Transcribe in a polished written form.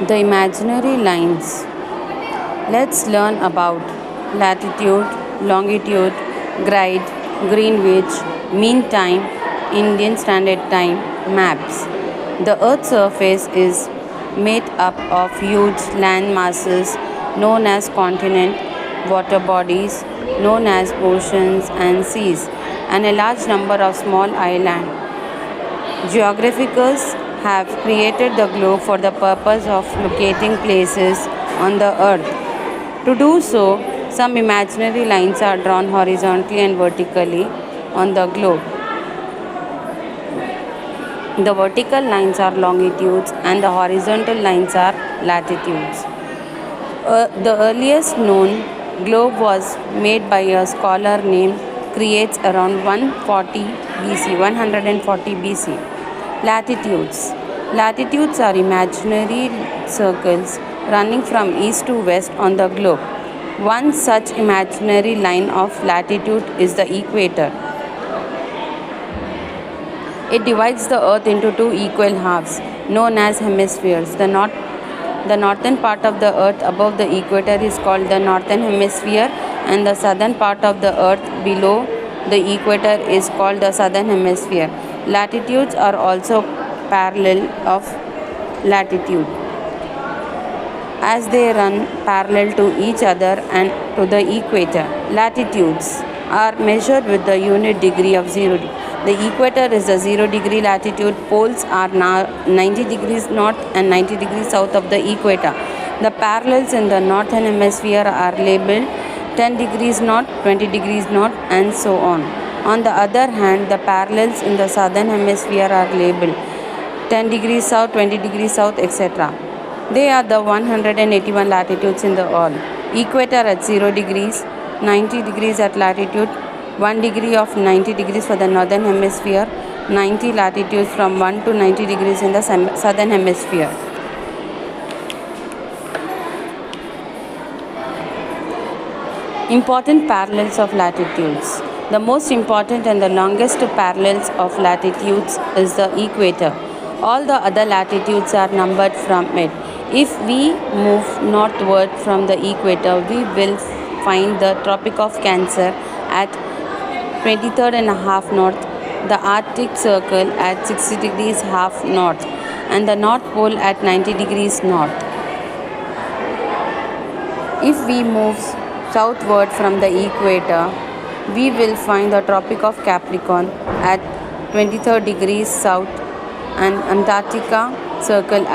The imaginary lines. Let's learn about latitude, longitude, grade, Greenwich, mean time, Indian Standard Time, maps. The Earth's surface is made up of huge land masses known as continents, water bodies known as oceans and seas, and a large number of small islands. Geographers have created the globe for the purpose of locating places on the earth. To do so, some imaginary lines are drawn horizontally and vertically on the globe. The vertical lines are longitudes and the horizontal lines are latitudes. The earliest known globe was made by a scholar named Creates around 140 BC. Latitudes. Latitudes are imaginary circles running from east to west on the globe. One such imaginary line of latitude is the equator. It divides the earth into two equal halves, known as hemispheres. The northern part of the earth above the equator is called the northern hemisphere, and the southern part of the earth below the equator is called the southern hemisphere. Latitudes are also parallel of latitude, as they run parallel to each other and to the equator. Latitudes are measured with the unit degree of 0. The equator is the 0 degree latitude. Poles are 90 degrees north and 90 degrees south of the equator. The parallels in the northern hemisphere are labeled 10 degrees north, 20 degrees north, and so on. On the other hand, the parallels in the southern hemisphere are labeled 10 degrees south, 20 degrees south, etc. They are the 181 latitudes in the all. Equator at 0 degrees, 90 degrees at latitude, 1 degree of 90 degrees for the northern hemisphere, 90 latitudes from 1 to 90 degrees in the southern hemisphere. Important parallels of latitudes. The most important and the longest parallels of latitudes is the equator. All the other latitudes are numbered from it. If we move northward from the equator, we will find the Tropic of Cancer at 23.5 north, the Arctic Circle at 60 degrees half north, and the North Pole at 90 degrees north. If we move southward from the equator, we will find the Tropic of Capricorn at 23 degrees south and Antarctica Circle at